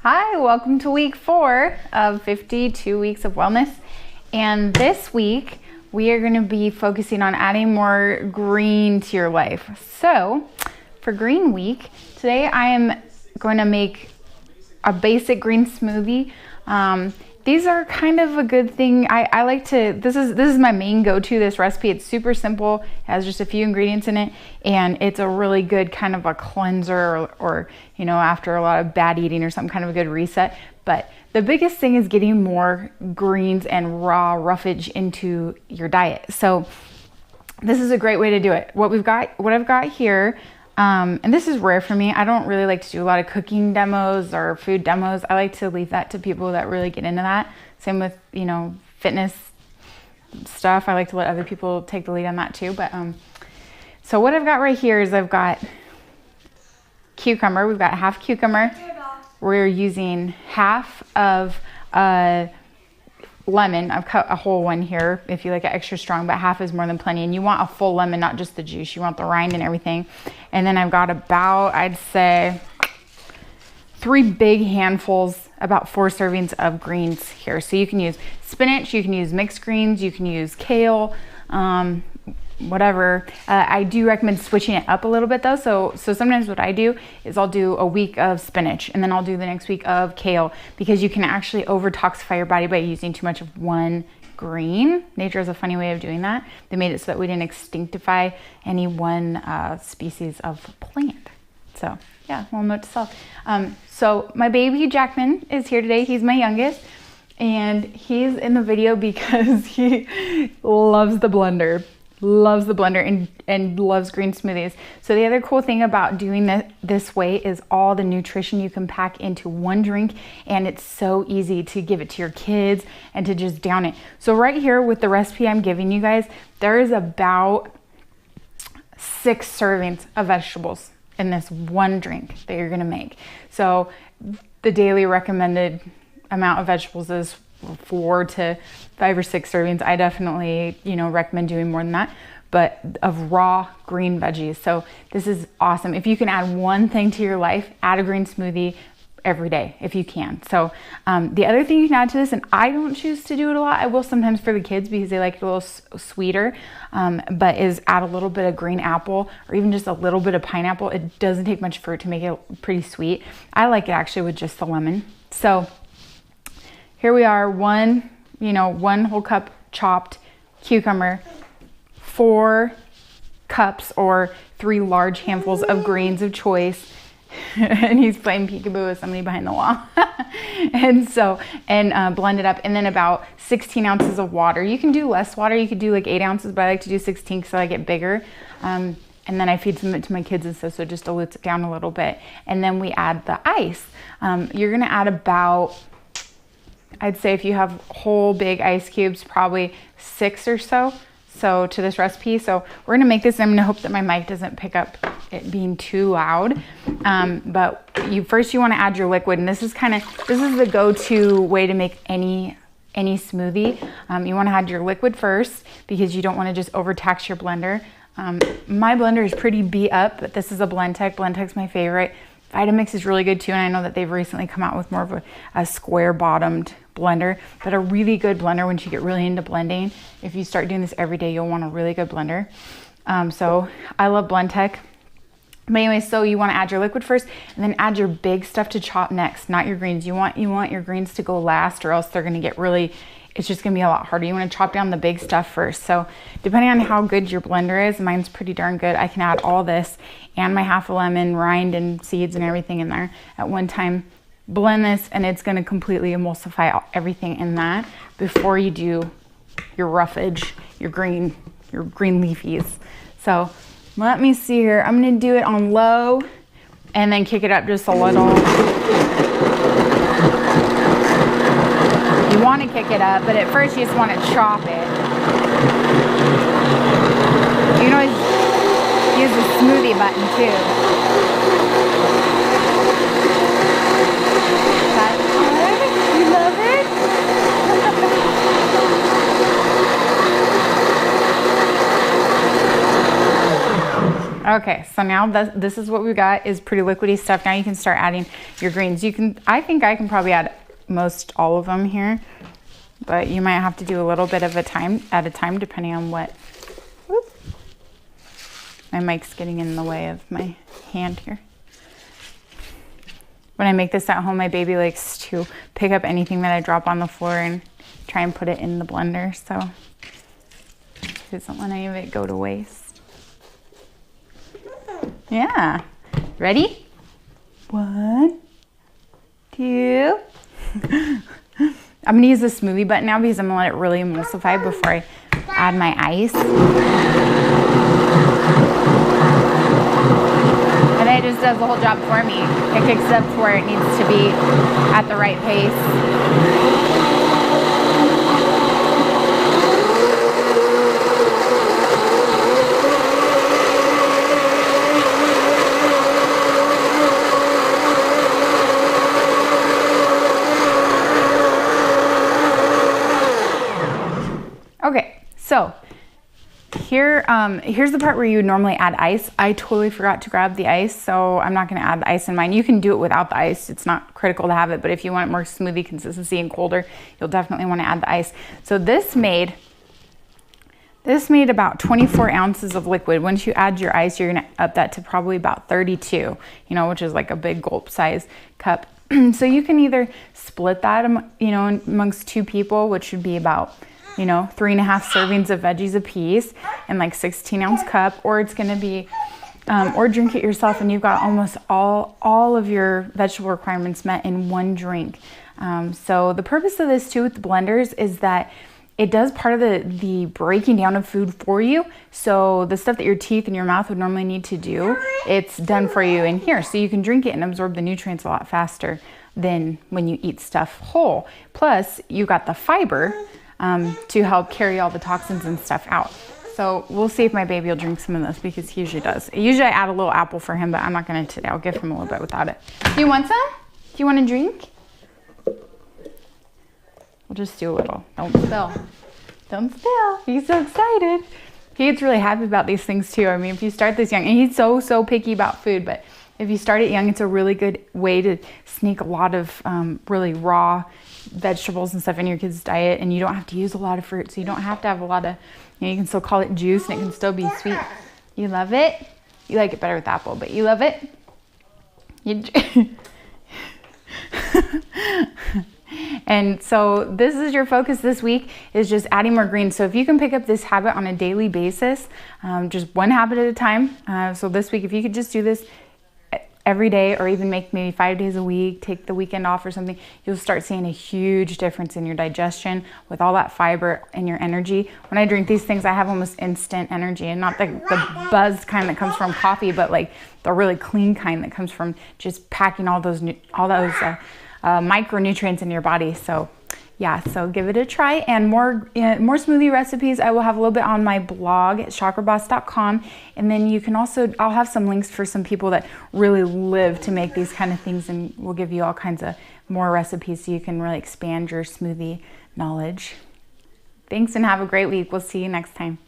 Hi, welcome to week 4 of 52 weeks of wellness. And this week we are going to be focusing on adding more green to your life. So for green week, today I am going to make a basic green smoothie. These are kind of a good thing. I like to, this is my main go-to, this recipe. It's super simple, it has just a few ingredients in it, and it's a really good kind of a cleanser or you know, after a lot of bad eating or some kind of a good reset. But the biggest thing is getting more greens and raw roughage into your diet. So this is a great way to do it. What I've got here, and this is rare for me. I don't really like to do a lot of cooking demos or food demos. I like to leave that to people that really get into that. Same with, you know, fitness stuff. I like to let other people take the lead on that too. But so what I've got right here is I've got cucumber. We've got half cucumber. We're using half of lemon. I've cut a whole one here if you like it extra strong, but half is more than plenty. And you want a full lemon, not just the juice. You want the rind and everything. And then I've got about, I'd say, 3 big handfuls, about 4 servings of greens here. So you can use spinach, you can use mixed greens, you can use kale, whatever. I do recommend switching it up a little bit though. So sometimes what I do is I'll do a week of spinach and then I'll do the next week of kale, because you can actually over toxify your body by using too much of one green. Nature has a funny way of doing that. They made it so that we didn't extinctify any one species of plant. So yeah, well, note to self. So my baby Jackman is here today. He's my youngest, and he's in the video because he loves the blender and loves green smoothies. So the other cool thing about doing this way is all the nutrition you can pack into one drink, and it's so easy to give it to your kids and to just down it. So right here with the recipe I'm giving you guys, there is about 6 servings of vegetables in this one drink that you're gonna make. So the daily recommended amount of vegetables is 4 to 5 or 6 servings. I definitely, you know, recommend doing more than that, but of raw green veggies. So this is awesome. If you can add one thing to your life, add a green smoothie every day if you can. So the other thing you can add to this, and I don't choose to do it a lot, I will sometimes for the kids because they like it a little sweeter, but is add a little bit of green apple or even just a little bit of pineapple. It doesn't take much fruit to make it pretty sweet. I like it actually with just the lemon. So here we are, one whole cup chopped cucumber, 4 cups or 3 large handfuls of greens of choice. And he's playing peekaboo with somebody behind the wall. and blend it up. And then about 16 ounces of water. You can do less water. You could do like 8 ounces, but I like to do 16 because I like it bigger. And then I feed some of it to my kids and stuff, so it just dilutes it down a little bit. And then we add the ice. You're gonna add about, I'd say if you have whole big ice cubes, probably 6 or so to this recipe. So we're gonna make this. I'm gonna hope that my mic doesn't pick up it being too loud. But first you wanna add your liquid, and this is the go-to way to make any smoothie. You wanna add your liquid first because you don't wanna just overtax your blender. My blender is pretty beat up, but this is a Blendtec. Blendtec's my favorite. Vitamix is really good too, and I know that they've recently come out with more of a square bottomed blender, but a really good blender once you get really into blending. If you start doing this every day, you'll want a really good blender. So I love Blendtec. But anyway, so you want to add your liquid first and then add your big stuff to chop next, not your greens. You want your greens to go last, or else they're going to get really, it's just going to be a lot harder. You want to chop down the big stuff first. So depending on how good your blender is, mine's pretty darn good. I can add all this and my half a lemon, rind and seeds and everything in there at one time. Blend this, and it's going to completely emulsify everything in that before you do your roughage, your green leafies. So let me see here. I'm going to do it on low and then kick it up just a little. You want to kick it up, but at first you just want to chop it. You can always use the smoothie button too. You love it? Okay, so now this is what we got is pretty liquidy stuff. Now you can start adding your greens. I think I can probably add most all of them here, but you might have to do a little bit of at a time depending on what. Whoop. My mic's getting in the way of my hand here. When I make this at home, my baby likes to pick up anything that I drop on the floor and try and put it in the blender, so he doesn't want any of it go to waste. Yeah. Ready? 1, 2. I'm gonna use the smoothie button now because I'm gonna let it really emulsify before I add my ice. And then it just does the whole job for me. It kicks it up to where it needs to be at the right pace. Okay, so here's the part where you would normally add ice. I totally forgot to grab the ice, so I'm not gonna add the ice in mine. You can do it without the ice. It's not critical to have it, but if you want more smoothie consistency and colder, you'll definitely wanna add the ice. So this made about 24 ounces of liquid. Once you add your ice, you're gonna up that to probably about 32, which is like a big gulp size cup. So you can either split that, amongst 2 people, which would be about 3.5 servings of veggies a piece in like 16-ounce cup, or it's gonna be, or drink it yourself and you've got almost all of your vegetable requirements met in one drink. So the purpose of this too with the blenders is that it does part of the breaking down of food for you. So the stuff that your teeth and your mouth would normally need to do, it's done for you in here. So you can drink it and absorb the nutrients a lot faster than when you eat stuff whole. Plus you got the fiber to help carry all the toxins and stuff out. So we'll see if my baby will drink some of this because he usually does. Usually I add a little apple for him, but I'm not gonna today. I'll give him a little bit without it. Do you want some? Do you want a drink? We'll just do a little. Don't spill. Don't spill. He's so excited. He gets really happy about these things too. I mean, if you start this young, and he's so picky about food, but if you start it young, it's a really good way to sneak a lot of really raw vegetables and stuff in your kid's diet, and you don't have to use a lot of fruit, so you don't have to have a lot of, you can still call it juice and it can still be sweet. You love it? You like it better with apple, but you love it? And so this is your focus this week, is just adding more greens. So if you can pick up this habit on a daily basis, just one habit at a time. So this week, if you could just do this every day, or even make maybe 5 days a week, take the weekend off or something, you'll start seeing a huge difference in your digestion with all that fiber and your energy. When I drink these things, I have almost instant energy, and not the buzzed kind that comes from coffee, but like the really clean kind that comes from just packing all those micronutrients in your body. So yeah, so give it a try. And more smoothie recipes I will have a little bit on my blog at chakraboss.com. And then you can also, I'll have some links for some people that really live to make these kind of things, and we'll give you all kinds of more recipes so you can really expand your smoothie knowledge. Thanks and have a great week. We'll see you next time.